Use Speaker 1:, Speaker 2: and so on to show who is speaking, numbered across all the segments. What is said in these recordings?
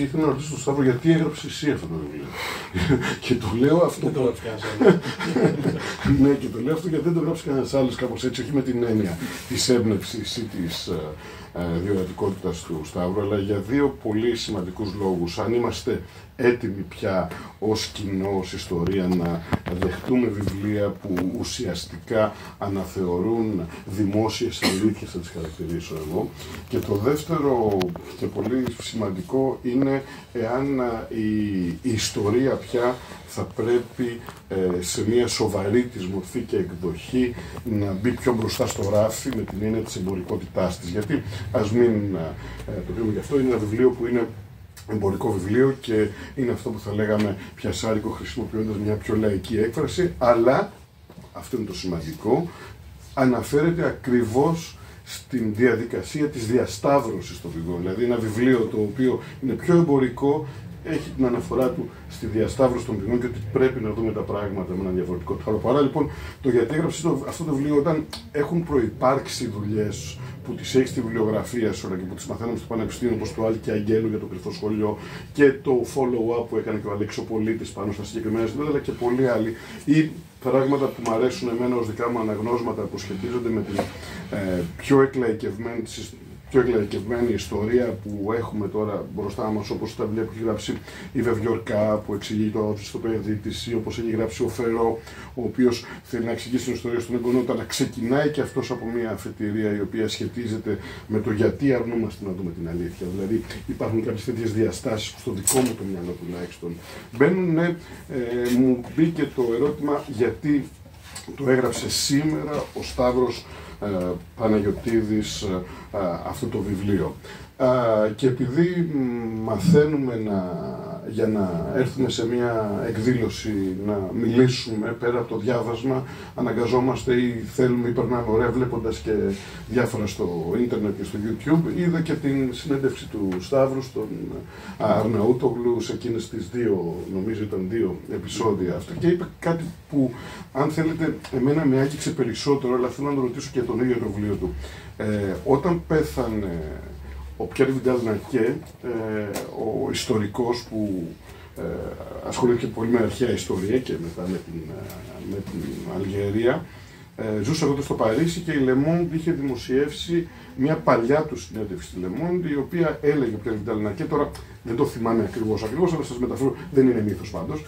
Speaker 1: ήθελα να ρωτήσω τον Σταύρο γιατί έγραψε εσύ αυτό το βιβλίο. Και του λέω αυτό.
Speaker 2: Δεν το έγραψε κανένας άλλος.
Speaker 1: Ναι, και το λέω αυτό γιατί δεν το γράψει κανένας άλλος κάπως έτσι, όχι με την έννοια της έμπνευσης ή της διορατικότητας του Σταύρου, αλλά για δύο πολύ σημαντικούς λόγους. Αν είμαστε έτοιμοι πια ως κοινό, ως ιστορία, να δεχτούμε βιβλία που ουσιαστικά αναθεωρούν δημόσιες αλήθειες, θα τις χαρακτηρίσω εγώ. Και το δεύτερο και πολύ σημαντικό είναι εάν η ιστορία πια θα πρέπει σε μια σοβαρή της μορφή και εκδοχή να μπει πιο μπροστά στο ράφι με την έννοια της εμπορικότητάς της. Γιατί ας μην το πούμε γι' αυτό, είναι ένα βιβλίο που είναι εμπορικό βιβλίο και είναι αυτό που θα λέγαμε πιασάρικο, χρησιμοποιώντας μια πιο λαϊκή έκφραση, αλλά, αυτό είναι το σημαντικό, αναφέρεται ακριβώς στην διαδικασία της διασταύρωσης των βιβλίων. Δηλαδή ένα βιβλίο το οποίο είναι πιο εμπορικό, έχει την αναφορά του στη διασταύρωση των ποινών και ότι πρέπει να δούμε τα πράγματα με έναν διαφορετικό τρόπο. Άρα λοιπόν το γιατί έγραψε αυτό το βιβλίο όταν έχουν προϋπάρξει δουλειές που τις έχει στη βιβλιογραφία σου και που τις μαθαίνουμε στο Πανεπιστήμιο, όπως το Άλκη Αγγέλου για το κρυφό σχολείο και το follow-up που έκανε και ο Αλεξοπολίτης πάνω στα συγκεκριμένα ζητήματα, αλλά και πολλοί άλλοι. Ή πράγματα που μου αρέσουν εμένα ως δικά μου αναγνώσματα που σχετίζονται με την πιο εκλαϊκευμένη ιστορία που έχουμε τώρα μπροστά μας, όπως τα βιβλία που έχει γράψει η Βεβιορκά που εξηγεί το αυτοπαίδι της, ή όπως έχει γράψει ο Φερό, ο οποίος θέλει να εξηγήσει την ιστορία στον εγγονό, αλλά ξεκινάει και αυτός από μια αφετηρία η οποία σχετίζεται με το γιατί αρνούμαστε να δούμε την αλήθεια. Δηλαδή υπάρχουν κάποιες τέτοιες διαστάσεις που στο δικό μου το μυαλό τουλάχιστον μπαίνουν. Μου μπήκε το ερώτημα γιατί το έγραψε σήμερα ο Σταύρος Παναγιωτίδης αυτό το βιβλίο. Και επειδή μαθαίνουμε για να έρθουμε σε μια εκδήλωση να μιλήσουμε πέρα από το διάβασμα, αναγκαζόμαστε ή θέλουμε ή περνάμε ωραία βλέποντας και διάφορα στο ίντερνετ και στο YouTube. Είδα και την συνέντευξη του Σταύρου στον Αρναούτογλου σε εκείνες τις δύο, νομίζω ήταν δύο επεισόδια αυτά, και είπε κάτι που αν θέλετε εμένα με άγγιξε περισσότερο, αλλά θέλω να το ρωτήσω και τον ίδιο το βιβλίο του. Όταν πέθανε ο Πιέρ Βιντάλ Νακέ, ο ιστορικός που ασχολήθηκε πολύ με αρχαία ιστορία και μετά με την Αλγερία, ζούσε εδώ στο Παρίσι και η Le Monde είχε δημοσιεύσει μια παλιά του συνέντευξη στη Le Monde, η οποία έλεγε ο Πιέρ Βιντάλ Νακέ, τώρα δεν το θυμάμαι ακριβώς, αλλά σας μεταφέρω, δεν είναι μύθος πάντως,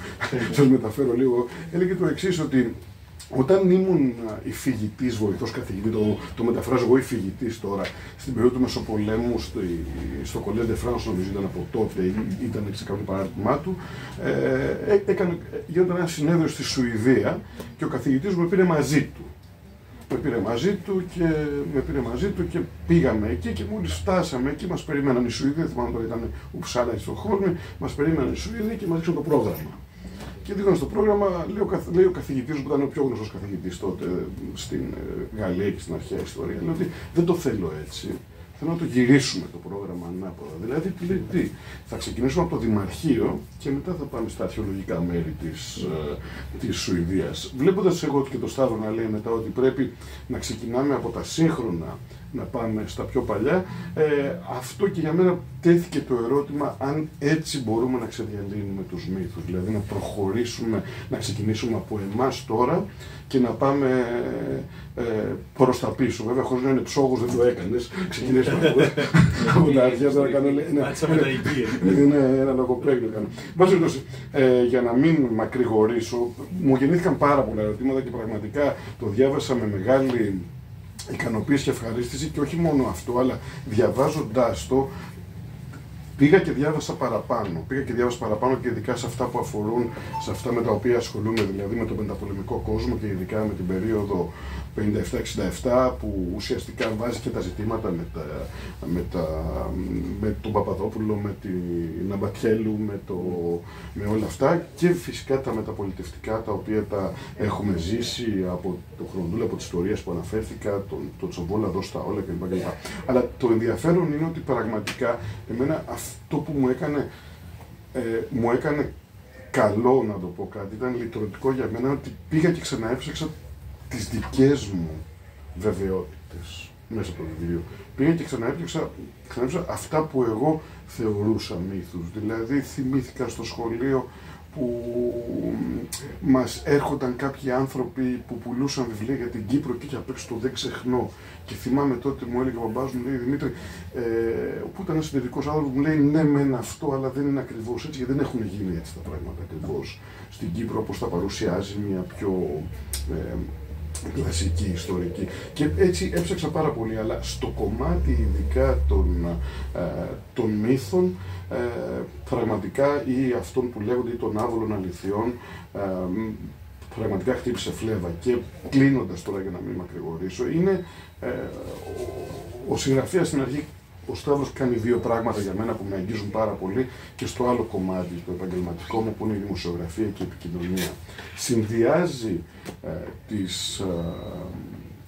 Speaker 1: σας μεταφέρω λίγο, έλεγε το εξής, ότι όταν ήμουν υφηγητής, βοηθός καθηγητή, το μεταφράζω εγώ υφηγητής τώρα, στην περίοδο του Μεσοπολέμου, στο Collège de France, νομίζω ήταν από τότε, ήταν σε κάποιο παράρτημά του, γινόταν ένα συνέδριο στη Σουηδία και ο καθηγητής μου με πήρε μαζί του. Με πήρε μαζί του και πήγαμε εκεί και μόλις φτάσαμε εκεί μας περιμέναν οι Σουηδοί, θυμάμαι τώρα ήταν Ουψάλα ή Στοκχόλμη, μας περιμέναν οι Σουηδοί και μας δείξαν το πρόγραμμα. Και δείχνω στο πρόγραμμα, λέει ο καθηγητής που ήταν ο πιο γνωστός καθηγητής τότε στην Γαλλία και στην αρχαία ιστορία, λέει ότι δεν το θέλω έτσι. Θέλω να το γυρίσουμε το πρόγραμμα ανάποδα. Δηλαδή, τι, θα ξεκινήσουμε από το Δημαρχείο και μετά θα πάμε στα αρχαιολογικά μέρη της Σουηδίας. Βλέποντας εγώ και το Σταύρο να λέει μετά ότι πρέπει να ξεκινάμε από τα σύγχρονα, να πάμε στα πιο παλιά, αυτό και για μένα τέθηκε το ερώτημα αν έτσι μπορούμε να ξεδιαλύνουμε τους μύθους, δηλαδή να προχωρήσουμε, να ξεκινήσουμε από εμάς τώρα και να πάμε προς τα πίσω. Βέβαια, χωρίς να είναι ψόγος, δεν το έκανες. Ξεκινήσουμε από τα αρχαία, τώρα κάνω ένα λογοπαίγνιο. Για να μην μακρηγορήσω, μου γεννήθηκαν πάρα πολλά ερωτήματα και πραγματικά το διάβασα με μεγάλη ικανοποίηση και ευχαρίστηση, και όχι μόνο αυτό, αλλά διαβάζοντάς το πήγα και διάβασα παραπάνω. Και ειδικά σε αυτά που αφορούν, σε αυτά με τα οποία ασχολούμαι, δηλαδή με τον μεταπολεμικό κόσμο και ειδικά με την περίοδο 57-67, που ουσιαστικά βάζει και τα ζητήματα με τον Παπαδόπουλο, με την Αμπατιέλου, με όλα αυτά, και φυσικά τα μεταπολιτευτικά, τα οποία τα έχουμε ζήσει από το Χρονοτούλα, από τις ιστορίες που αναφέρθηκα, τον Τσομπόλα, Δώστα όλα κλπ. Αλλά το ενδιαφέρον είναι ότι πραγματικά εμένα αυτό που μου έκανε καλό, να το πω κάτι, ήταν λυτρωτικό για μένα, ότι πήγα και ξαναέψαξα τις δικές μου βεβαιότητες. μέσα από το βιβλίο. Πήγα και ξαναέπτυξα αυτά που εγώ θεωρούσα μύθους. Δηλαδή θυμήθηκα στο σχολείο που μας έρχονταν κάποιοι άνθρωποι που πουλούσαν βιβλία για την Κύπρο και απ' έξω το «Δεν ξεχνώ». Και θυμάμαι τότε μου έλεγε ο μπαμπάς μου, λέει Δημήτρη, που ήταν ένας συντηρητικός άνθρωπος, μου λέει ναι μεν αυτό, αλλά δεν είναι ακριβώς έτσι, γιατί δεν έχουν γίνει έτσι τα πράγματα ακριβώς στην Κύπρο όπως τα παρουσιάζει μια πιο κλασική, ιστορική. Και έτσι έψαξα πάρα πολύ, αλλά στο κομμάτι ειδικά των μύθων, πραγματικά ή αυτών που λέγονται ή των άβολων αληθιών, πραγματικά χτύπησε φλέβα. Και κλείνοντας τώρα για να μην μακρηγορήσω, είναι ο συγγραφέας στην αρχή, ο Σταύρος κάνει δύο πράγματα για μένα που με αγγίζουν πάρα πολύ και στο άλλο κομμάτι, το επαγγελματικό μου, που είναι η δημοσιογραφία και η επικοινωνία. Συνδυάζει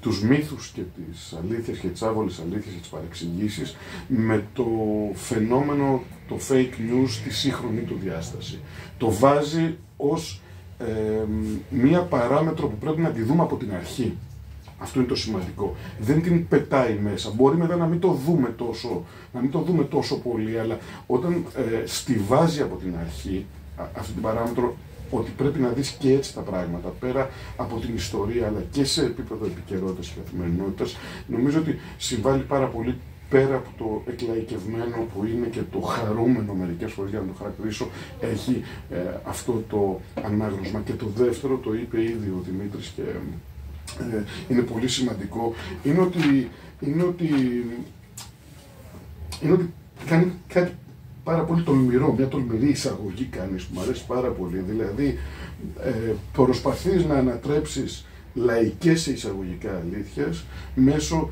Speaker 1: τους μύθους και τις αλήθειες και τις άβολες αλήθειες και τις παρεξηγήσεις με το φαινόμενο, το fake news στη σύγχρονη του διάσταση. Το βάζει ως μία παράμετρο που πρέπει να τη δούμε από την αρχή. Αυτό είναι το σημαντικό. Δεν την πετάει μέσα. Μπορεί μετά να μην το δούμε τόσο πολύ, αλλά όταν στιβάζει από την αρχή αυτή την παράμετρο, ότι πρέπει να δεις και έτσι τα πράγματα, πέρα από την ιστορία, αλλά και σε επίπεδο επικαιρότητας και καθημερινότητας, νομίζω ότι συμβάλλει πάρα πολύ, πέρα από το εκλαϊκευμένο που είναι και το χαρούμενο μερικές φορές, για να το χαρακτηρίσω, έχει αυτό το ανάγνωσμα. Και το δεύτερο, το είπε ήδη ο Δημήτρης και είναι πολύ σημαντικό, είναι ότι κάνει κάτι πάρα πολύ τολμηρό, μια τολμηρή εισαγωγή κάνεις που μου αρέσει πάρα πολύ. Δηλαδή προσπαθείς να ανατρέψεις λαϊκές εισαγωγικά αλήθειες μέσω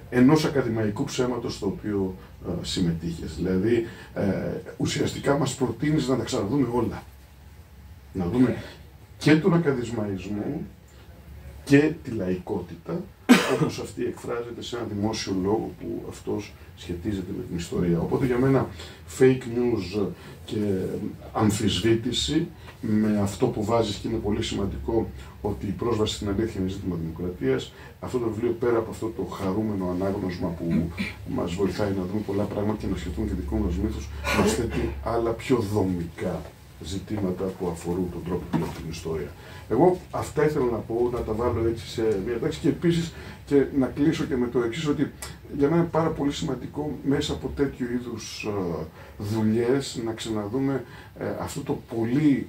Speaker 1: ενός ακαδημαϊκού ψέματος στο οποίο συμμετείχες. Δηλαδή ουσιαστικά μας προτείνεις να τα ξαναδούμε όλα. Να δούμε και τον ακαδημαϊσμό και τη λαϊκότητα, όπως αυτή εκφράζεται σε ένα δημόσιο λόγο που αυτός σχετίζεται με την ιστορία. Οπότε για μένα fake news και αμφισβήτηση με αυτό που βάζεις, και είναι πολύ σημαντικό ότι η πρόσβαση στην αλήθεια είναι ζήτημα δημοκρατίας. Αυτό το βιβλίο, πέρα από αυτό το χαρούμενο ανάγνωσμα που μας βοηθάει να δούμε πολλά πράγματα και να σκεφτούμε και δικού μας μύθους, μας θέτει άλλα πιο δομικά ζητήματα που αφορούν τον τρόπο που βλέπουμε την ιστορία. Εγώ αυτά ήθελα να πω, να τα βάλω έτσι σε μια τάξη, και επίσης και να κλείσω και με το εξής, ότι για μένα είναι πάρα πολύ σημαντικό μέσα από τέτοιου είδους δουλειές να ξαναδούμε αυτό το πολύ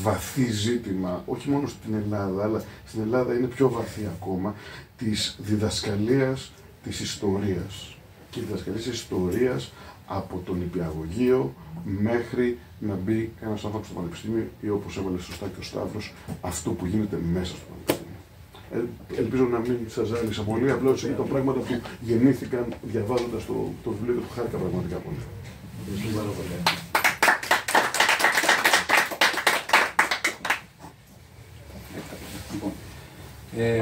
Speaker 1: βαθύ ζήτημα, όχι μόνο στην Ελλάδα, αλλά στην Ελλάδα είναι πιο βαθύ ακόμα, της διδασκαλίας της ιστορίας. Και η διδασκαλία της ιστορίας από τον νηπιαγωγείο μέχρι να μπει ένας άνθρωπος στο πανεπιστήμιο, ή όπως έβαλε σωστά και ο Σταύρος, αυτό που γίνεται μέσα στο πανεπιστήμιο. Ελπίζω να μην σας ζάλισα πολύ, απλώς ήταν πράγματα που γεννήθηκαν διαβάζοντας το βιβλίο και το χάρηκα πραγματικά πολύ.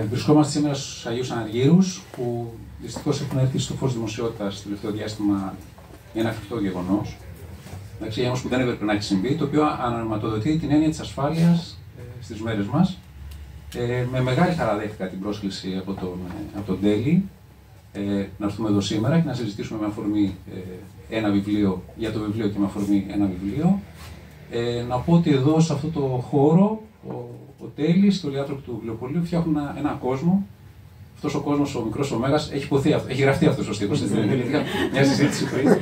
Speaker 3: Βρισκόμαστε σήμερα στους Αγίους Αναργύρους, που δυστυχώς έχουν έρθει στο φως δημοσιότητας στο τελευταίο διάστημα ένα φρικτό γεγονός. Εντάξει, γεγονός που δεν έπρεπε να έχει συμβεί, το οποίο αναρματοδοτεί την έννοια της ασφάλειας στις μέρες μας. Με μεγάλη χαρά δέχτηκα την πρόσκληση από τον Τέλη να έρθουμε εδώ σήμερα και να συζητήσουμε με αφορμή ένα βιβλίο, για το βιβλίο και με αφορμή ένα βιβλίο. Να πω ότι εδώ σε αυτό το χώρο ο Τέλης και όλοι οι άνθρωποι του βιβλιοπωλείου φτιάχνουν έναν κόσμο. Αυτός ο κόσμος, ο μικρός ο Μέγας, έχει υποθεί αυτό, έχει γραφτεί αυτός ο στίχος. Μια συζήτηση πριν.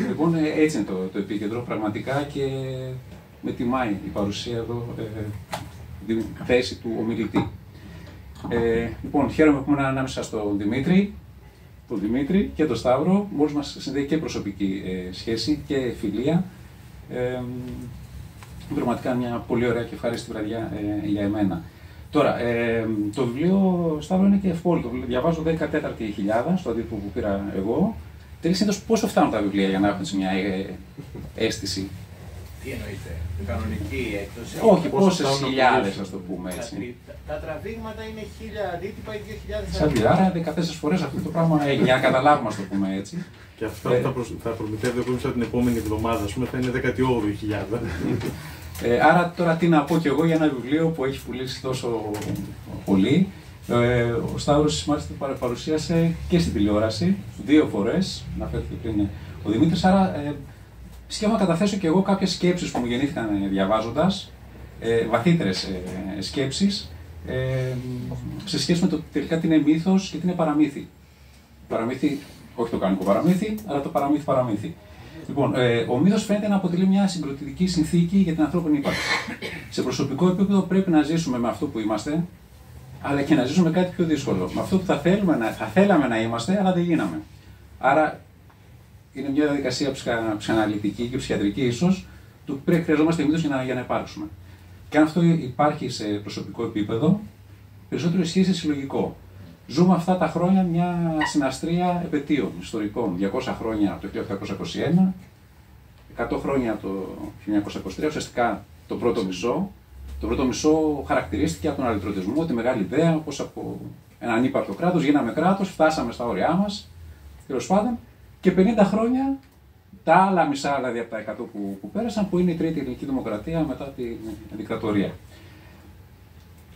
Speaker 3: Λοιπόν, έτσι είναι το επίκεντρο πραγματικά, και με τιμάει η παρουσία εδώ, τη θέση του ομιλητή. Λοιπόν, χαίρομαι που ήμουν ανάμεσα στον Δημήτρη και τον Σταύρο. Μόλις μας συνδέει και προσωπική σχέση και φιλία. Πραγματικά μια πολύ ωραία και ευχάριστη βραδιά για εμένα. Τώρα, το βιβλίο, Σταύρο, είναι και ευπόλυτο. Διαβάζω 14η χιλιάδα στο αντίτυπο που πήρα εγώ. Τέλος, συνήθως πόσο φτάνουν τα βιβλία για να έχουν μια αίσθηση?
Speaker 4: Τι εννοείται, η κανονική έκδοση?
Speaker 3: Όχι, πόσες χιλιάδες, ας το πούμε έτσι.
Speaker 4: Τα τραβήγματα είναι 1000 αντίτυπα ή 2000
Speaker 3: αντίτυπα. Άρα 14 φορές αυτό το πράγμα έγινε, για να καταλάβουμε, ας το πούμε έτσι.
Speaker 2: Και αυτό θα προμηθεύει από την επόμενη εβδομάδα, ας πούμε, θα είναι 18η χιλιάδα.
Speaker 3: Άρα τώρα τι να πω κι εγώ για ένα βιβλίο που έχει πουλήσει τόσο πολύ. Ο Σταύρος μάλιστα παρουσίασε και στην τηλεόραση 2 φορές, αναφέρθηκε πριν ο Δημήτρης, άρα σκέφτομαι να καταθέσω και εγώ κάποιες σκέψεις που μου γεννήθηκαν διαβάζοντας, βαθύτερες σκέψεις, σε σχέση με το τελικά τι είναι μύθος και τι είναι παραμύθι. Παραμύθι, όχι το κανονικό παραμύθι, αλλά το παραμύθι. Λοιπόν, ο μύθος φαίνεται να αποτελεί μια συγκροτητική συνθήκη για την ανθρώπινη ύπαρξη. Σε προσωπικό επίπεδο πρέπει να ζήσουμε με αυτό που είμαστε, αλλά και να ζήσουμε κάτι πιο δύσκολο. Με αυτό που θα θέλαμε να είμαστε, αλλά δεν γίναμε. Άρα είναι μια διαδικασία ψυχαναλυτική και ψυχιατρική ίσως, του που χρειαζόμαστε μύθος για να υπάρξουμε. Και αν αυτό υπάρχει σε προσωπικό επίπεδο, περισσότερο ισχύει σε συλλογικό. Ζούμε αυτά τα χρόνια μια συναστρία επετείων ιστορικών. 200 χρόνια από το 1821, 100 χρόνια από το 1923, ουσιαστικά το πρώτο μισό. Το πρώτο μισό χαρακτηρίστηκε από τον αλυτρωτισμό, τη μεγάλη ιδέα, πως από έναν ανύπαρκτο κράτος γίναμε κράτος, φτάσαμε στα όρια μας, τέλος πάντων, και 50 χρόνια τα άλλα μισά, δηλαδή από τα 100 που πέρασαν, που είναι η Τρίτη Ελληνική Δημοκρατία μετά την δικτατορία.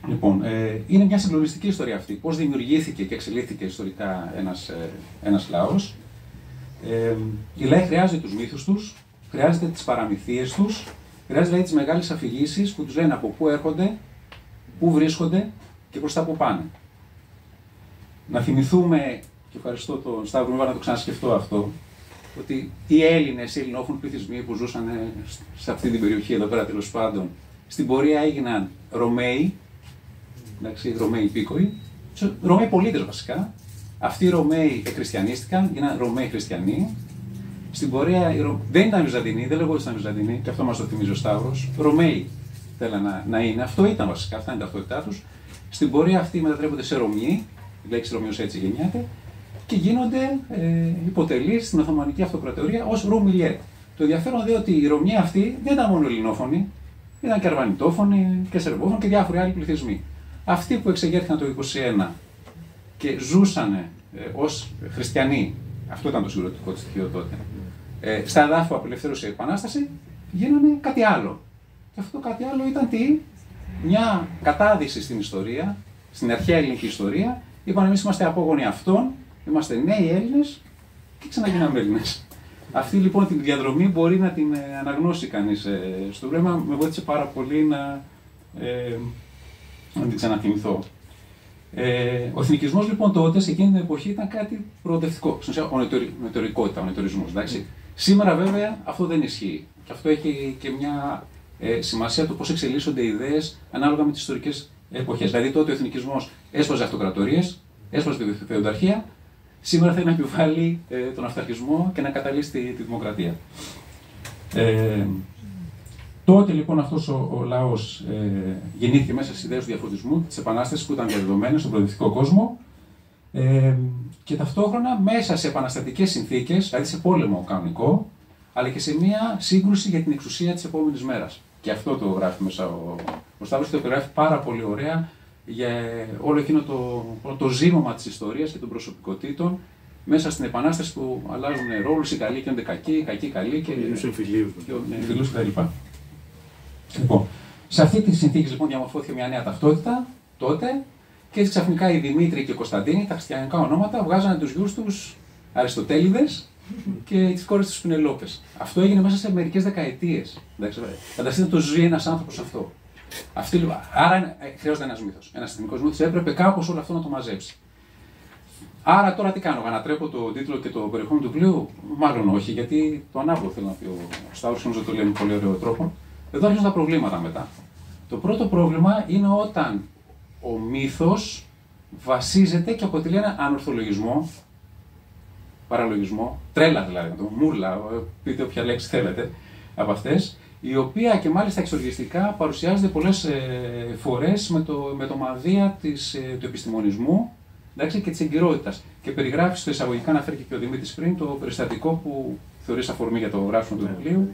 Speaker 3: Λοιπόν, είναι μια συγκλονιστική ιστορία αυτή. Πώς δημιουργήθηκε και εξελίχθηκε ιστορικά ένας λαός. Οι λαοί χρειάζονται τους μύθους τους, χρειάζεται τις παραμυθίες τους, χρειάζεται δηλαδή τις μεγάλες αφηγήσεις που τους λένε από πού έρχονται, πού βρίσκονται και προς τα πού πάνε. Να θυμηθούμε, και ευχαριστώ τον Σταύρο να το ξανασκεφτώ αυτό, ότι οι Έλληνες, οι ελληνόφωνοι πληθυσμοί που ζούσαν σε αυτή την περιοχή εδώ πέρα τέλος πάντων, στην πορεία έγιναν Ρωμαίοι, εντάξει, Ρωμαίοι υπήκοοι, Ρωμαίοι πολίτες βασικά. Αυτοί οι Ρωμαίοι εκχριστιανίστηκαν, γίναν Ρωμαίοι χριστιανοί. Στην πορεία δεν ήταν Βυζαντινοί, δεν λέγονται ήταν Βυζαντινοί, και αυτό μας το θυμίζει ο Σταύρος. Ρωμαίοι θέλαν να είναι, αυτό ήταν βασικά, αυτά είναι τα ταυτότητά τους. Στην πορεία αυτοί μετατρέπονται σε Ρωμιοί, η λέξη Ρωμιός έτσι γεννιέται, και γίνονται υποτελείς στην Οθωμανική Αυτοκρατορία ως Ρωμιλιέ. Το ενδιαφέρον δε ότι οι Ρωμιοί αυτοί δεν ήταν μόνο ελληνόφωνοι, ήταν και αρβανιτόφωνοι και σερβόφωνοι και διάφοροι άλλοι πληθυσμοί. Αυτοί που εξεγέρθηκαν το 1921 και ζούσαν ως χριστιανοί, αυτό ήταν το συγκροτικό στοιχείο τότε, στα εδάφη που απελευθέρωσε η Επανάσταση, γίνανε κάτι άλλο. Και αυτό το κάτι άλλο ήταν τι? Μια κατάδυση στην ιστορία, στην αρχαία ελληνική ιστορία. Είπαν εμείς είμαστε απόγονοι αυτών, είμαστε νέοι Έλληνες και ξαναγίναμε Έλληνες. Αυτή λοιπόν την διαδρομή μπορεί να την αναγνώσει κανείς στο βλέμμα. Με βοήθησε πάρα πολύ να την ξαναθυμηθώ. Ο εθνικισμός λοιπόν τότε, σε εκείνη την εποχή, ήταν κάτι προοδευτικό. Στην ουσία, ο νεωτερισμός. Σήμερα βέβαια αυτό δεν ισχύει. Και αυτό έχει και μια σημασία το πώς εξελίσσονται οι ιδέες ανάλογα με τις ιστορικές εποχές. Δηλαδή τότε ο εθνικισμός έσπαζε αυτοκρατορίες, έσπαζε τη φεουδαρχία. Σήμερα θέλει να επιβάλλει τον αυταρχισμό και να καταλύσει τη δημοκρατία. Τότε λοιπόν αυτός ο λαός γεννήθηκε μέσα στις ιδέες του διαφωτισμού, της Επανάστασης που ήταν διαδεδομένες στον προοδευτικό κόσμο και ταυτόχρονα μέσα σε επαναστατικές συνθήκες, δηλαδή σε πόλεμο κανονικό, αλλά και σε μια σύγκρουση για την εξουσία της επόμενης μέρας. Και αυτό το γράφει μέσα ο Σταύρος και το περιγράφει πάρα πολύ ωραία για όλο εκείνο το ζήμωμα της ιστορίας και των προσωπικότητων μέσα στην Επανάσταση που αλλάζουν ρόλους, οι καλοί γίνονται κακοί, οι κακοί καλοί και εμφυλίους κτλ. Λοιπόν, σε αυτή τη συνθήκη λοιπόν διαμορφώθηκε μια νέα ταυτότητα τότε και έτσι ξαφνικά οι Δημήτροι και οι Κωνσταντίνοι, τα χριστιανικά ονόματα, βγάζανε τους γιους τους Αριστοτέληδες και τις κόρες τους Πινελόπες. Αυτό έγινε μέσα σε μερικές δεκαετίες. Φανταστείτε το ζει ένας άνθρωπος αυτό. Άρα χρειάζεται ένας μύθος. Ένας εθνικός μύθος έπρεπε κάπως όλο αυτό να το μαζέψει. Άρα τώρα τι κάνω, ανατρέπω το τίτλο και το περιεχόμενο του βιβλίου? Μάλλον όχι, γιατί το ανάποδο θέλω να πει ο Σταύρος, νομίζω το λέει με πολύ ωραίο τρόπο. Εδώ αρχίζουν τα προβλήματα μετά. Το πρώτο πρόβλημα είναι όταν ο μύθος βασίζεται και αποτελεί ένα ανορθολογισμό, παραλογισμό, τρέλα δηλαδή, μούρλα, πείτε όποια λέξη θέλετε από αυτές, η οποία και μάλιστα εξοργιστικά παρουσιάζεται πολλές φορές με το μαδία του επιστημονισμού, εντάξει, και της εγκυρότητας. Και περιγράφει στο εισαγωγικά, αναφέρει και ο Δημήτρης πριν, το περιστατικό που θεωρείς αφορμή για το γράψιμο του βιβλίου,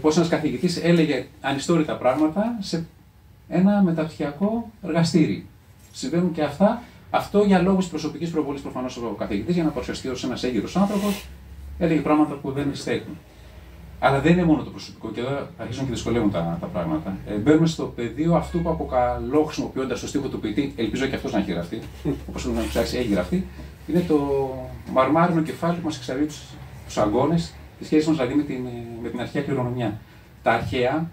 Speaker 3: πως ένας καθηγητής έλεγε ανιστόρητα πράγματα σε ένα μεταπτυχιακό εργαστήρι. Συμβαίνουν και αυτά. Αυτό για λόγους προσωπικής προβολής προφανώς ο καθηγητής, για να παρουσιαστεί ως ένας έγκυρος άνθρωπος, έλεγε πράγματα που δεν στέκουν. Αλλά δεν είναι μόνο το προσωπικό, και εδώ αρχίζουν και δυσκολεύουν τα πράγματα. Μπαίνουμε στο πεδίο αυτού που αποκαλώ, χρησιμοποιώντας το στίχο του ποιητή, ελπίζω και αυτός να έχει γραφτεί, όπως να ψάξει, έχει γραφτεί. Είναι το μαρμάρινο κεφάλι που μας εξαρτεί τους αγώνες, τη σχέση μας δηλαδή με την αρχαία κληρονομιά. Τα αρχαία,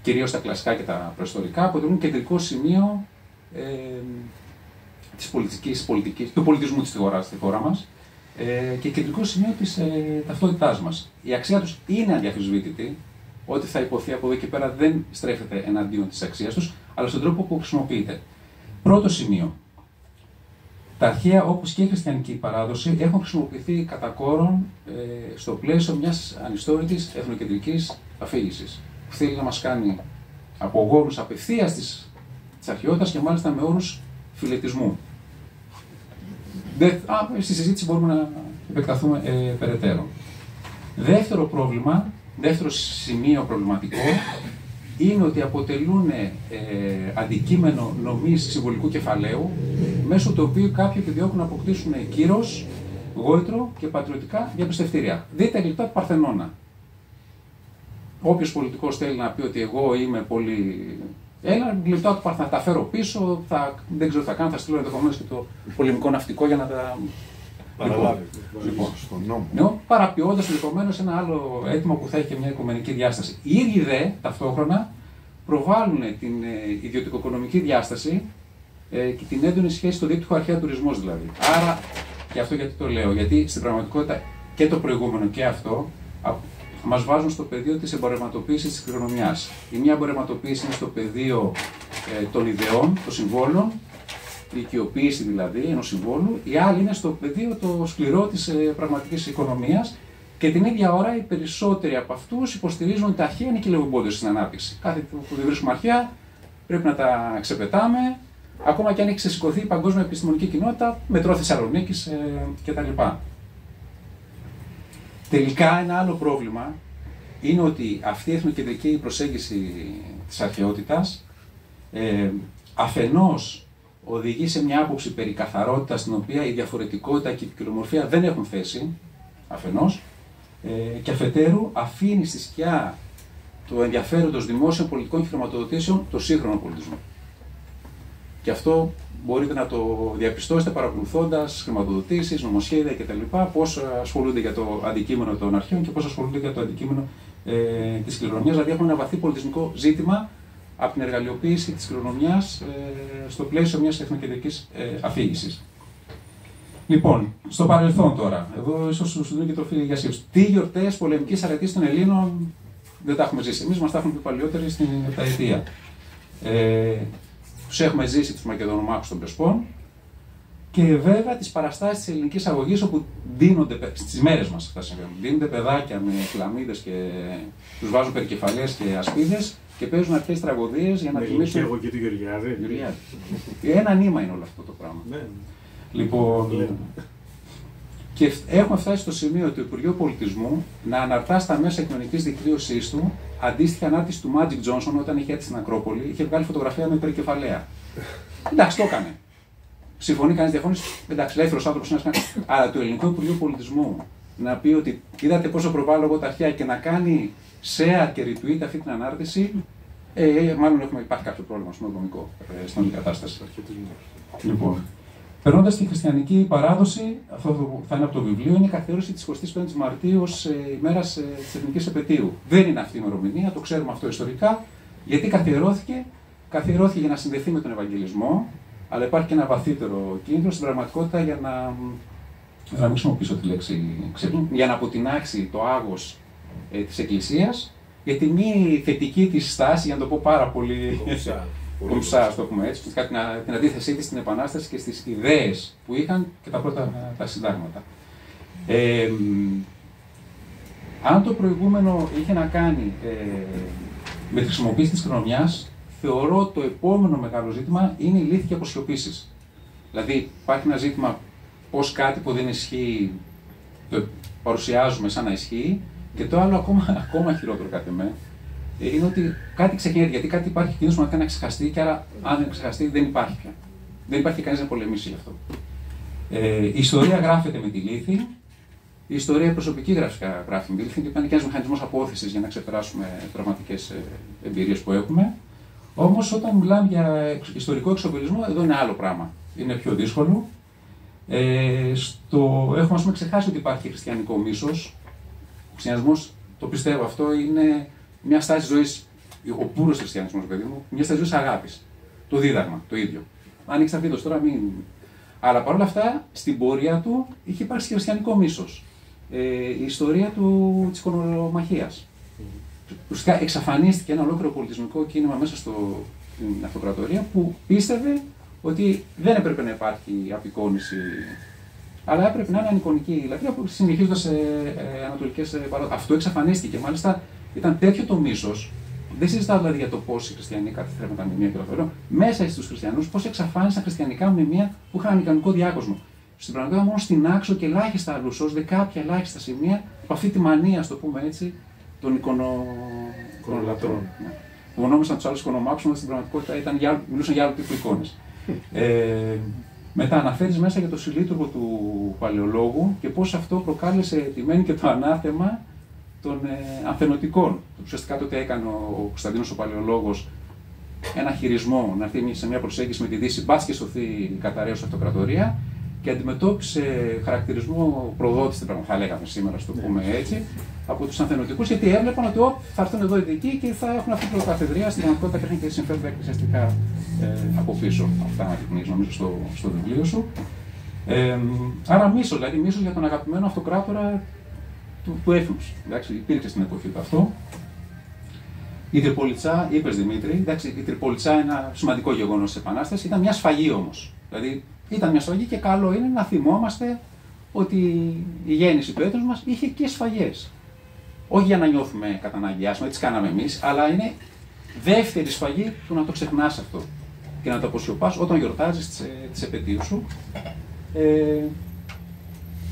Speaker 3: κυρίως τα κλασικά και τα προϊστορικά, αποτελούν κεντρικό σημείο της πολιτικής, του πολιτισμού της χώρα μας και κεντρικό σημείο της ταυτότητάς μας. Η αξία τους είναι αδιαφυσβήτητη, ό,τι θα υποθεί από εδώ και πέρα δεν στρέφεται εναντίον της αξίας τους, αλλά στον τρόπο που χρησιμοποιείται. Πρώτο σημείο. Τα αρχαία, όπως και η χριστιανική παράδοση, έχουν χρησιμοποιηθεί κατά κόρον στο πλαίσιο μιας ανιστόρητης εθνοκεντρικής αφήγησης, που θέλει να μας κάνει από γόνους απευθείας της αρχαιότητας και μάλιστα με όρους φιλετισμού. Στη συζήτηση μπορούμε να επεκταθούμε περαιτέρω. Δεύτερο σημείο προβληματικό, είναι ότι αποτελούν αντικείμενο νομής συμβολικού κεφαλαίου, μέσω του οποίου κάποιοι επιδιώκουν να αποκτήσουν κύρος, γόητρο και πατριωτικά διαπιστευτήρια. Δείτε γλυπτά του Παρθενώνα. Όποιος πολιτικός θέλει να πει ότι εγώ είμαι πολύ. Έλα, γλυπτά του Παρθενώνα, τα φέρω πίσω, δεν ξέρω τι θα κάνω, θα στείλω ενδεχομένως και το πολεμικό ναυτικό για να τα.
Speaker 2: Παραλάβει.
Speaker 1: Λοιπόν, στον νόμο.
Speaker 3: Παραποιώντας ενδεχομένως ένα άλλο αίτημα που θα έχει και μια οικουμενική διάσταση. Οι ίδιοι δε ταυτόχρονα προβάλλουν την ιδιωτικο-οικονομική διάσταση και την έντονη σχέση στο δίπτυχο αρχαία τουρισμός δηλαδή. Άρα, και αυτό γιατί το λέω, γιατί στην πραγματικότητα και το προηγούμενο και αυτό μας βάζουν στο πεδίο της εμπορευματοποίησης της κληρονομιάς. Η μία εμπορευματοποίηση είναι στο πεδίο των ιδεών, των συμβόλων, η οικειοποίηση δηλαδή ενός συμβόλου, η άλλη είναι στο πεδίο το σκληρό της πραγματικής οικονομίας και την ίδια ώρα οι περισσότεροι από αυτούς υποστηρίζουν ότι τα αρχαία είναι κυλοβομπόδιος στην ανάπτυξη. Κάθε που δεν βρίσκουμε αρχαία πρέπει να τα ξεπετάμε, ακόμα και αν έχει ξεσηκωθεί η παγκόσμια επιστημονική κοινότητα, μετρό Θεσσαλονίκης κτλ. Τελικά ένα άλλο πρόβλημα είναι ότι αυτή η εθνοκεντρική προσέγγιση της αρχαιότητας αφενός οδηγεί σε μια άποψη περί καθαρότητας, στην οποία η διαφορετικότητα και η ποικιλομορφία δεν έχουν θέση, αφενός, και αφετέρου αφήνει στη σκιά του ενδιαφέροντος δημόσιων πολιτικών και χρηματοδοτήσεων το σύγχρονο πολιτισμό. Και αυτό μπορείτε να το διαπιστώσετε παρακολουθώντας χρηματοδοτήσεις, νομοσχέδια κτλ. Πώς ασχολούνται για το αντικείμενο των αρχαίων και πώς ασχολούνται για το αντικείμενο της κληρονομιάς. Δηλαδή έχουμε ένα βαθύ πολιτισμικό ζήτημα από την εργαλειοποίηση της κληρονομιάς στο πλαίσιο μιας εθνοκεντρικής αφήγησης. Λοιπόν, στο παρελθόν τώρα, εδώ ίσως σου δίνω και τροφή για σκέψη. Τι γιορτές πολεμικής αρετής των Ελλήνων δεν τα έχουμε ζήσει. Εμείς μας τα έχουμε πει παλιότεροι στην επταετία. Τους έχουμε ζήσει τους Μακεδονομάχους των Πρεσπών και βέβαια τις παραστάσεις της ελληνικής αγωγής όπου δίνονται, στις μέρες μας αυτά συμβαίνουν, δίνονται παιδάκια με χλαμίδες και τους βάζουν περικεφαλές και ασπίδες και παίζουν αρχαίες τραγωδίες για να τιμήσουν.
Speaker 2: Εγώ και τη Γεωργιάδη.
Speaker 3: Ένα νήμα είναι όλο αυτό το πράγμα.
Speaker 2: Ναι.
Speaker 3: Λοιπόν, και έχουμε φτάσει στο σημείο του Υπουργείου Πολιτισμού να αναρτά στα μέσα κοινωνικής δικτύωσής του αντίστοιχη ανάρτηση του Magic Johnson όταν είχε έρθει στην Ακρόπολη, είχε βγάλει φωτογραφία με περικεφαλαία. Εντάξει, το έκανε. Συμφωνεί κανείς, διαφωνεί. Εντάξει, ελεύθερος άνθρωπος είναι. Αλλά το Ελληνικό Υπουργείο Πολιτισμού να πει ότι είδατε πόσο προβάλλω εγώ τα αρχαία και να κάνει share και retweet αυτή την ανάρτηση, μάλλον υπάρχει κάποιο πρόβλημα στο νομικό, στην όλη κατάσταση. Λοιπόν, περνώντας στη χριστιανική παράδοση, αυτό θα είναι από το βιβλίο, είναι η καθιέρωση της 25ης Μαρτίου ως ημέρας της Εθνικής Επετείου. Δεν είναι αυτή η ημερομηνία, το ξέρουμε αυτό ιστορικά. Γιατί καθιερώθηκε? Καθιερώθηκε για να συνδεθεί με τον Ευαγγελισμό, αλλά υπάρχει και ένα βαθύτερο κίνδυνο στην πραγματικότητα για να μην χρησιμοποιήσω τη λέξη για να αποτινάξει το άγος της Εκκλησίας, για τη μη θετική της στάση, για να το πω πάρα πολύ κομψά, το πούμε έτσι, την αντίθεσή της στην Επανάσταση και στις ιδέες που είχαν και τα πρώτα τα συντάγματα. Αν το προηγούμενο είχε να κάνει με τη χρησιμοποίηση της κληρονομιάς, θεωρώ το επόμενο μεγάλο ζήτημα είναι η λύθη και αποσιωπήσεις. Δηλαδή, υπάρχει ένα ζήτημα πώς κάτι που δεν ισχύει το παρουσιάζουμε σαν να ισχύει, και το άλλο ακόμα χειρότερο κατά με, είναι ότι κάτι ξεχνιέται, γιατί κάτι υπάρχει κίνδυνος μοναχά να ξεχαστεί, και άρα αν δεν ξεχαστεί δεν υπάρχει πια. Δεν υπάρχει κανείς να πολεμήσει γι' αυτό. Η ιστορία γράφεται με τη λύθη Η ιστορία προσωπική γράφει Μίλθιν και ήταν και ένας μηχανισμός απόθεσης για να ξεπεράσουμε τραυματικές εμπειρίες που έχουμε. Όμως, όταν μιλάμε για ιστορικό εξοπλισμό, εδώ είναι άλλο πράγμα. Είναι πιο δύσκολο. Έχουμε, ας πούμε, ξεχάσει ότι υπάρχει χριστιανικό μίσος. Ο χριστιανισμός, το πιστεύω αυτό, είναι μια στάση ζωής, ο πούρος χριστιανισμός, παιδί μου, μια στάση ζωής αγάπης. Το δίδαγμα, το ίδιο. Ανοίξει τα βίντεο τώρα, μην. Αλλά παρόλα αυτά, στην πορεία του είχε υπάρξει και χριστιανικό μίσος. Η ιστορία της οικονομαχίας. Ουσιαστικά εξαφανίστηκε ένα ολόκληρο πολιτισμικό κίνημα μέσα στην αυτοκρατορία που πίστευε ότι δεν έπρεπε να υπάρχει απεικόνηση, αλλά έπρεπε να είναι ανεικονική λατρεία που συνεχίζονταν σε ανατολικές παραδόσεις. Αυτό εξαφανίστηκε. Μάλιστα ήταν τέτοιο το μίσος. Δεν συζητάω δηλαδή για το πώς οι χριστιανοί καταστρέφουν τα μνημεία και το θεωρώ. Μέσα στους χριστιανούς, πώς εξαφάνισαν χριστιανικά μνημεία που είχαν ανεικονικό διάκοσμο. Στην πραγματικότητα, μόνο στην Άξο και ελάχιστα αλλού, ώστε κάποια ελάχιστα σημεία από αυτή τη μανία, α το πούμε έτσι, των εικονολατρών. Που ονόμασαν του άλλου εικονομάξονες, στην πραγματικότητα μιλούσαν για άλλο τύπου εικόνες. Μετά αναφέρεις μέσα για το συλλήτουργο του Παλαιολόγου και πώς αυτό προκάλεσε τιμένη και το ανάθεμα των ανθενωτικών. Ουσιαστικά τότε έκανε ο Κωνσταντίνος ο Παλαιολόγος ένα χειρισμό, να έρθει σε μια προσέγγιση με τη Δύση, μπας και σωθεί η καταραίωση αυτοκρατορία και αντιμετώπισε χαρακτηρισμό προδότη, θα λέγαμε σήμερα, στο πούμε έτσι, από τους ανθενωτικούς, γιατί έβλεπαν ότι θα έρθουν εδώ οι δικοί και θα έχουν αυτή την προκαθεδρία, στην πραγματικότητα και είχαν και συμφέροντα εκκλησιαστικά από πίσω. Αυτά αναδεικνύεις νομίζω στο βιβλίο σου. Άρα μίσος, δηλαδή μίσος για τον αγαπημένο αυτοκράτορα του έθνους. Υπήρξε στην εποχή του αυτό. Η Τριπολιτσά, είπες Δημήτρη, εντάξει, η Τριπολιτσά είναι ένα σημαντικό γεγονός της Επανάστασης, ήταν μια σφαγή όμως. Δηλαδή ήταν μια σφαγή και καλό είναι να θυμόμαστε ότι η γέννηση του έθνους μας είχε και σφαγές. Όχι για να νιώθουμε κατά ανάγκη άσχημα, έτσι κάναμε εμείς, αλλά είναι δεύτερη σφαγή του να το ξεχνάς αυτό και να το αποσιωπάς όταν γιορτάζεις τις επετείους σου.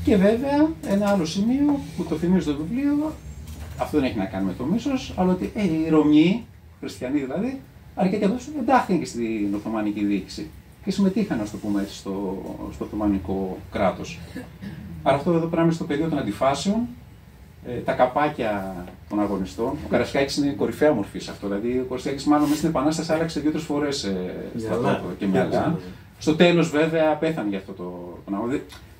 Speaker 3: Και βέβαια ένα άλλο σημείο που το θυμίζει στο βιβλίο, αυτό δεν έχει να κάνει με το μίσος, αλλά ότι οι Ρωμιοί, χριστιανοί δηλαδή, αρκετοί από αυτούς εντάχθηκαν και στην Οθωμανική διοίκηση και συμμετείχαν, ας το πούμε έτσι, στο Οθωμανικό κράτος. Άρα αυτό εδώ πράγμα στο πεδίο των αντιφάσεων, τα καπάκια των αγωνιστών. Ο Καρασκάκης είναι κορυφαία μορφή σε αυτό. Δηλαδή, ο Καρασκάκης μάλλον μέσα στην Επανάσταση άλλαξε 2-3 φορές στρατόπεδο και μυαλά. Στο τέλος, βέβαια, πέθανε για αυτό το πράγμα.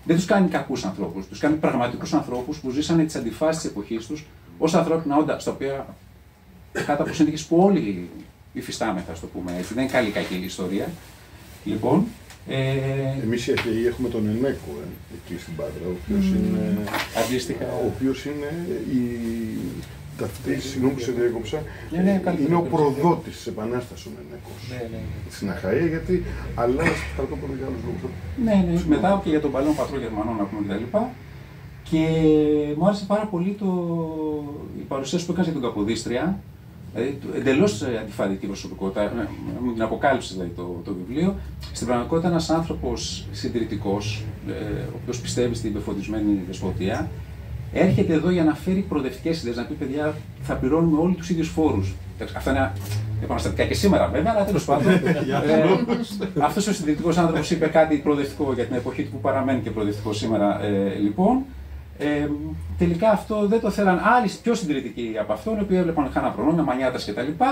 Speaker 3: Δεν τους κάνει κακούς ανθρώπους, τους κάνει πραγματικούς ανθρώπους που ζήσανε τις αντιφάσεις της εποχής τους ως ανθρώπινα όντα, στα οποία κάτω από συνθήκες που όλοι υφιστάμεθα, ας το πούμε έτσι. Δεν είναι καλή κακή ιστορία. Λοιπόν.
Speaker 1: Εμείς οι αρχαίοι έχουμε τον Ενέκο εκεί στην Πάτρα, ο οποίος είναι.
Speaker 3: Αντίστοιχα.
Speaker 1: Ο οποίος είναι συγγνώμη που σε διέκοψα, είναι ο προδότης της Επανάστασης ο Ενέκος. Στην Αχαΐα, γιατί αλλάζει στρατόπεδο για άλλους λόγους.
Speaker 3: Ναι, μετά και για τον παλαιό πατρό Γερμανών να πούμε κτλ. Και μου άρεσε πάρα πολύ η παρουσίαση που έκανε για τον Καποδίστρια. Δηλαδή, εντελώς αντιφατική προσωπικότητα, μου την αποκάλυψε δηλαδή, το βιβλίο. Στην πραγματικότητα, ένας άνθρωπος συντηρητικός, ο οποίος πιστεύει στην πεφωτισμένη δεσποτεία, έρχεται εδώ για να φέρει προοδευτικές ιδέες, να πει: παιδιά, θα πληρώνουμε όλοι τους ίδιους φόρους. Αυτά είναι επαναστατικά και σήμερα, βέβαια, αλλά τέλος πάντων. Αυτός ο συντηρητικός άνθρωπος είπε κάτι προοδευτικό για την εποχή του που παραμένει και προοδευτικό σήμερα, λοιπόν. Τελικά αυτό δεν το θέλαν άλλοι πιο συντηρητικοί από αυτόν, οι οποίοι έβλεπαν χάνα προνόμια, μανιάτας κτλ.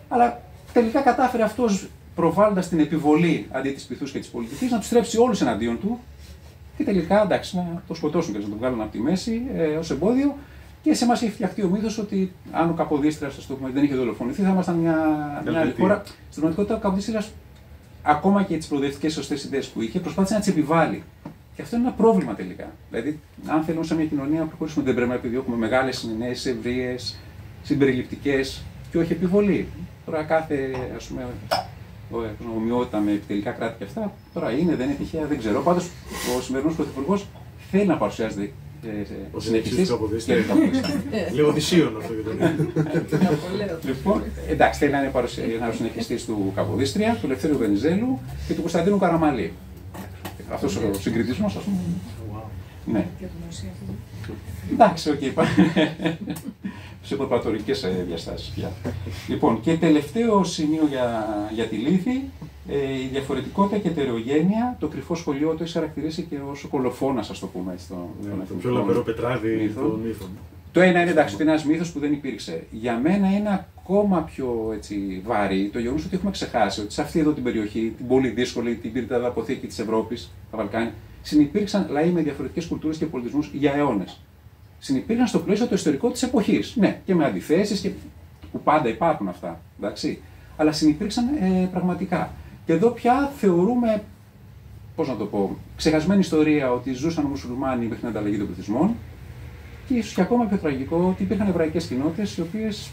Speaker 3: Αλλά τελικά κατάφερε αυτός, προβάλλοντας την επιβολή αντί της πειθούς και της πολιτικής, να τους στρέψει όλους εναντίον του και τελικά εντάξει, να το σκοτώσουν και να το βγάλουν από τη μέση ως εμπόδιο. Και σε εμάς έχει φτιαχτεί ο μύθος ότι αν ο Καποδίστριας δεν είχε δολοφονηθεί, θα ήμασταν μια άλλη χώρα. Στην πραγματικότητα, ο Καποδίστριας, ακόμα και τις προοδευτικές σωστές ιδέες που είχε, προσπάθησε να τις επιβάλλει. Και αυτό είναι ένα πρόβλημα τελικά. Δηλαδή, αν θέλουμε σε μια κοινωνία να προχωρήσουμε, δεν πρέπει να επιδιώκουμε μεγάλες συνενέσεις, ευρείες, συμπεριληπτικές και όχι επιβολή. Τώρα κάθε ομοιότητα με επιτελικά κράτη και αυτά, τώρα είναι, δεν είναι τυχαία, δεν ξέρω. Πάντως, ο σημερινός πρωθυπουργός θέλει να παρουσιάζεται συνεχιστής.
Speaker 2: Λίγο δυσίων αυτό για τον
Speaker 3: Λοιπόν, εντάξει, θέλει να είναι ο συνεχιστής του Καποδίστρια, του Ελευθέρου Βενιζέλου και του Κωνσταντίνου Καραμαλή. Αυτός ο συγκριτισμός, ας πούμε. Ναι. Εντάξει, οκ, σε προπατορικές διαστάσεις πια. Λοιπόν, και τελευταίο σημείο για τη λύθη Η διαφορετικότητα και ετερογένεια, το κρυφό σχολείο το έχει χαρακτηρίσει και ως κολοφόνας, ας το πούμε έτσι.
Speaker 2: Το πιο λαμπερό πετράδι των μύθων.
Speaker 3: Το ένα είναι εντάξει, ότι είναι ένας μύθος που δεν υπήρξε. Για μένα είναι ακόμα πιο έτσι, βαρύ το γεγονός ότι έχουμε ξεχάσει ότι σε αυτή εδώ την περιοχή, την πολύ δύσκολη, την πυρητάδα αποθήκη της Ευρώπης, τα Βαλκάνια, συνυπήρξαν λαοί με διαφορετικές κουλτούρες και πολιτισμούς για αιώνες. Συνυπήρχαν στο πλαίσιο το ιστορικό της εποχής. Ναι, και με αντιθέσεις και που πάντα υπάρχουν αυτά. Εντάξει. Αλλά συνυπήρξαν πραγματικά. Και εδώ πια θεωρούμε, πώς να το πω, ξεχασμένη ιστορία ότι ζούσαν μουσουλμάνοι μέχρι την ανταλλαγή των πληθυσμών. Και ίσως και ακόμα πιο τραγικό ότι υπήρχαν εβραϊκές κοινότητες οι οποίες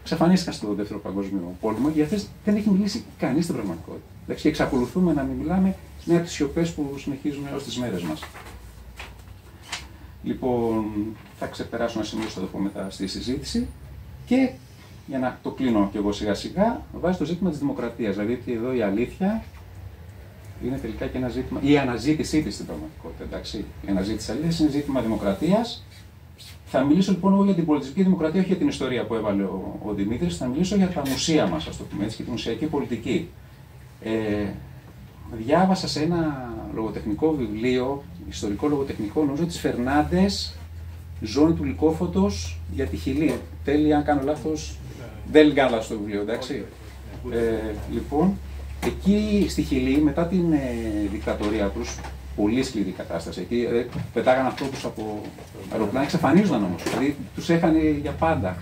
Speaker 3: εξαφανίστηκαν στο Δεύτερο Παγκόσμιο Πόλεμο, για αυτές δεν έχει μιλήσει κανείς στην πραγματικότητα. Εντάξει, και εξακολουθούμε να μην μιλάμε με τις σιωπές που συνεχίζουν έως τις μέρες μας. Λοιπόν, θα ξεπεράσω ένα σημείο, θα το πω μετά στη συζήτηση. Και για να το κλείνω κι εγώ σιγά σιγά, βάζει το ζήτημα της δημοκρατίας. Δηλαδή ότι εδώ η αλήθεια είναι τελικά και ένα ζήτημα, η αναζήτησή της στην πραγματικότητα. Εντάξει. Η αναζήτηση αλήθειας είναι ζήτημα δημοκρατίας. Θα μιλήσω λοιπόν εγώ για την πολιτιστική δημοκρατία, όχι για την ιστορία που έβαλε ο Δημήτρης, θα μιλήσω για τα μουσεία μας, ας το πούμε έτσι, και τη μουσιακή πολιτική. Διάβασα σε ένα λογοτεχνικό βιβλίο, ιστορικό λογοτεχνικό, νομίζω της Φερνάντες, Ζώνη του Λυκόφωτος για τη Χιλή. Τέλει, αν κάνω λάθος, δεν κάνω λάθος το βιβλίο, εντάξει. Λοιπόν, εκεί στη Χιλή, μετά την δικτατορία τους, πολύ σκληρή κατάσταση. Εκεί πετάγαν ανθρώπους από αεροπλάνα, εξαφανίζονταν όμως. Δηλαδή τους έχανε για πάντα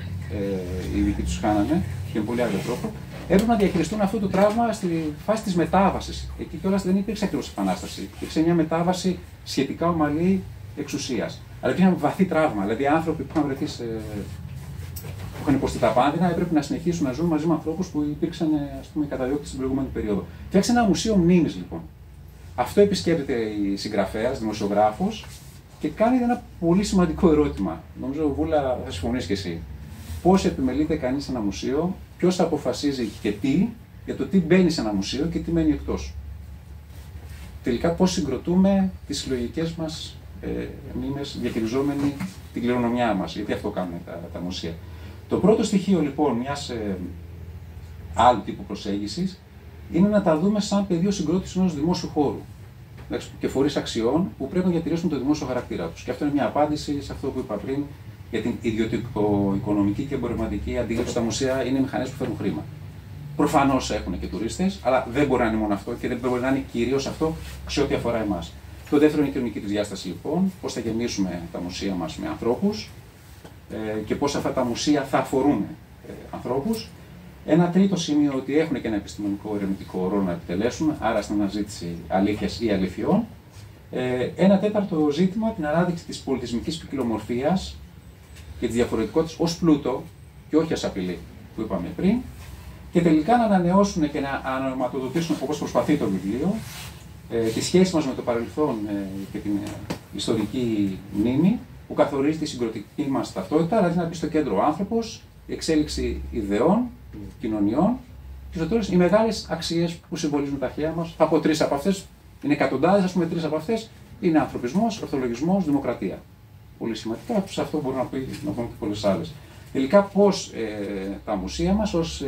Speaker 3: οι ειδικοί τους χάνανε και με πολύ άλλο τρόπο. Έπρεπε να διαχειριστούν αυτό το τραύμα στη φάση της μετάβασης. Εκεί κιόλας δεν υπήρξε ακριβώς επανάσταση. Υπήρξε μια μετάβαση σχετικά ομαλή εξουσίας. Αλλά υπήρχε ένα βαθύ τραύμα. Δηλαδή άνθρωποι που είχαν βρεθεί που είχαν υποστεί τα πάνδυνα έπρεπε να συνεχίσουν να ζουν μαζί με ανθρώπους που υπήρξαν καταδιώκτες στην προηγούμενη περίοδο. Φτιάξε ένα μουσείο μνήμης λοιπόν. Αυτό επισκέπτεται η συγγραφέας, δημοσιογράφος και κάνει ένα πολύ σημαντικό ερώτημα. Νομίζω, Βούλα, θα συμφωνείς και εσύ. Πώς επιμελείται κανείς ένα μουσείο, ποιος αποφασίζει και τι, για το τι μπαίνει σε ένα μουσείο και τι μένει εκτός. Τελικά, πώς συγκροτούμε τις συλλογικές μας μνήμες, διαχειριζόμενοι την κληρονομιά μας, γιατί αυτό κάνουν τα μουσεία. Το πρώτο στοιχείο λοιπόν μιας άλλου τύπου προσέγγισης είναι να τα δούμε σαν πεδίο συγκρότησης ενός δημόσιου χώρου και φορείς αξιών που πρέπει να διατηρήσουν το δημόσιο χαρακτήρα τους. Και αυτό είναι μια απάντηση σε αυτό που είπα πριν για την ιδιωτικο-οικονομική και εμπορευματική αντίληψη στα μουσεία. Είναι μηχανές που φέρνουν χρήμα. Προφανώς έχουν και τουρίστες, αλλά δεν μπορεί να είναι μόνο αυτό και δεν μπορεί να είναι κυρίως αυτό σε ό,τι αφορά εμάς. Το δεύτερο είναι η κοινωνική της διάσταση λοιπόν, πώς θα γεμίσουμε τα μουσεία μας με ανθρώπους και πώς αυτά τα μουσεία θα αφορούν ανθρώπους. Ένα τρίτο σημείο ότι έχουν και ένα επιστημονικό ερευνητικό ρόλο να επιτελέσουν, άρα στην αναζήτηση αλήθειας ή αληθιών. Ένα τέταρτο ζήτημα, την ανάδειξη της πολιτισμικής ποικιλομορφίας και της διαφορετικότητας ως πλούτο και όχι ως απειλή που είπαμε πριν. Και τελικά να ανανεώσουν και να ανανοηματοδοτήσουν, όπως προσπαθεί το βιβλίο, τη σχέση μας με το παρελθόν και την ιστορική μνήμη που καθορίζει τη συγκροτική μας ταυτότητα, δηλαδή να μπει στο κέντρο ο άνθρωπος, η εξέλιξη ιδεών, κοινωνιών και στο τέλος οι μεγάλες αξίες που συμβολίζουν τα αρχαία μας. Θα πω τρεις από αυτές, είναι εκατοντάδες, ας πούμε, τρεις από αυτές είναι ανθρωπισμός, ορθολογισμός, δημοκρατία. Πολύ σημαντικά, σε αυτό μπορούμε να πούμε και πολλές άλλες. Τελικά, πώς τα μουσεία μας ως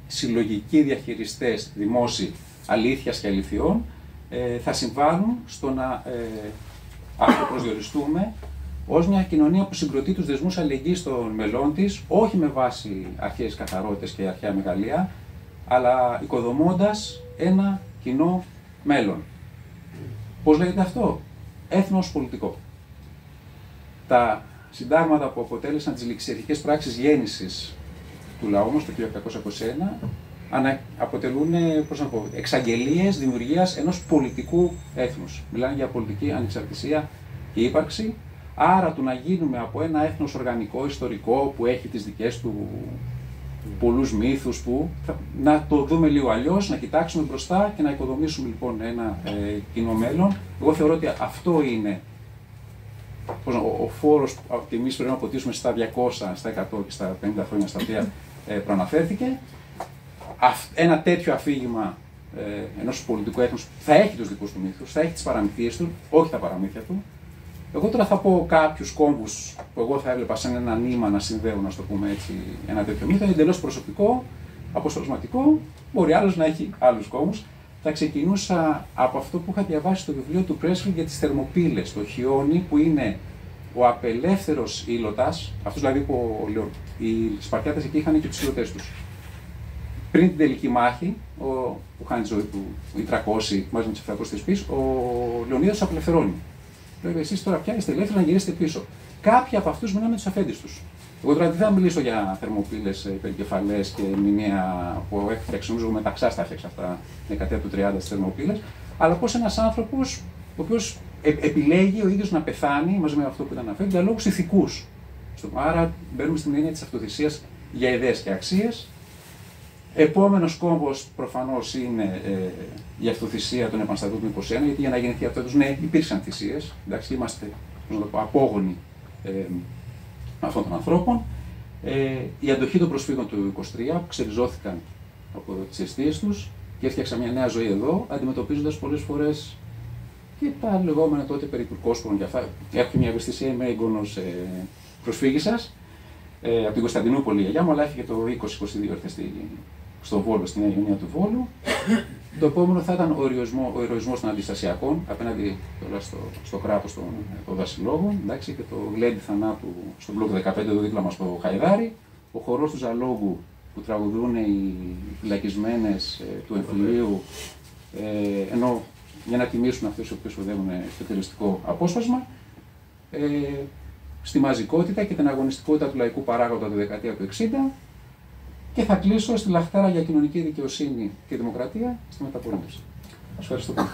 Speaker 3: συλλογικοί διαχειριστές δημόσιοι αλήθειας και αληθιών θα συμβάλλουν στο να αυτοπροσδιοριστούμε ως μια κοινωνία που συγκροτεί τους δεσμούς αλληλεγγύης των μελών της, όχι με βάση αρχαίες καθαρότητες και αρχαία μεγαλεία, αλλά οικοδομώντας ένα κοινό μέλλον. Πώς λέγεται αυτό? Έθνος πολιτικό. Τα συντάγματα που αποτέλεσαν τις ληξιαρχικές πράξεις γέννησης του λαού μας το 1821 αποτελούν, πώς να πω, εξαγγελίες δημιουργίας ενός πολιτικού έθνους. Μιλάνε για πολιτική ανεξαρτησία και ύπαρξη. Άρα το να γίνουμε από ένα έθνος οργανικό, ιστορικό, που έχει τις δικές του πολλούς μύθους, να το δούμε λίγο αλλιώς, να κοιτάξουμε μπροστά και να οικοδομήσουμε λοιπόν ένα κοινό μέλλον. Εγώ θεωρώ ότι αυτό είναι ο φόρος που εμείς πρέπει να αποτίσουμε στα 200, στα 100 και στα 50 χρόνια στα οποία προαναφέρθηκε. Ένα τέτοιο αφήγημα ενός πολιτικού έθνους θα έχει τους δικούς του μύθους, θα έχει τις παραμυθίες του, όχι τα παραμύθια του. Εγώ τώρα θα πω κάποιους κόμβους που εγώ θα έβλεπα σαν ένα νήμα να συνδέουν, να το πούμε έτσι, ένα τέτοιο μύθο. Είναι εντελώς προσωπικό. αποσπασματικό, μπορεί άλλος να έχει άλλους κόμβους. Θα ξεκινούσα από αυτό που είχα διαβάσει στο βιβλίο του Πρέσβη για τις θερμοπύλες, το χιόνι που είναι ο απελεύθερος ήλωτας, αυτός δηλαδή που οι Σπαρτιάτες εκεί είχαν και τους ήλωτες τους. Πριν την τελική μάχη, που χάνει τη ζωή του, οι 300 μαζί με τις 700 θεσπείς, ο Λεωνίδας τους απελευθερώνει. Λέει: εσείς τώρα πια είστε ελεύθεροι να γυρίσετε πίσω. Κάποιοι από αυτούς μείναν με τους αφέντες τους. Εγώ τώρα δεν θα μιλήσω για θερμοπύλες υπερκεφαλές και μηνύα που έφτιαξε, νομίζω μεταξά τα έφτιαξε αυτά την δεκαετία του 30 τις θερμοπύλες, αλλά πως ένας άνθρωπος ο οποίος επιλέγει ο ίδιος να πεθάνει μαζί με αυτό που ήταν αφέντη για λόγους ηθικούς. Άρα μπαίνουμε στην έννοια της αυτοθυσίας για ιδέες και αξίες. Επόμενος κόμβος προφανώς είναι η αυτοθυσία των επαναστατών του 21, γιατί για να γεννηθεί αυτό ναι, υπήρξαν θυσίες. Εντάξει, είμαστε απόγονοι αυτών των ανθρώπων. Η αντοχή των προσφύγων του 23 που ξεριζώθηκαν από τις αιστείες τους και έφτιαξαν μια νέα ζωή εδώ, αντιμετωπίζοντας πολλές φορές και τα λεγόμενα τότε περί τουρκόσπορων και αυτά. Έχω μια ευαισθησία, είμαι έγκονος προσφύγισας από την Κωνσταντινούπολη, η γιαγιά μου, αλλά έφυγε το 2022, ήρθε στο Βόλο, στην Νέα Ιωνία του Βόλου. Το επόμενο θα ήταν ο ηρωισμός των αντιστασιακών απέναντι στο κράτος των Βασιλόγων, εντάξει, και το γλέντι θανάτου στο μπλοκ 15 εδώ δίπλα μας στο Χαϊδάρι, ο χορός του Ζαλόγου που τραγουδούν οι φυλακισμένες του εμφυλίου, ενώ για να τιμήσουν αυτούς οι οποίοι οδεύουν στο τελεστικό απόσπασμα, στη μαζικότητα και την αγωνιστικότητα του λαϊκού παράγοντα τη δεκαετία του 60. Και θα κλείσω στη λαχτάρα για κοινωνική δικαιοσύνη και δημοκρατία στη μεταπολίτευση. Σας ευχαριστώ πολύ.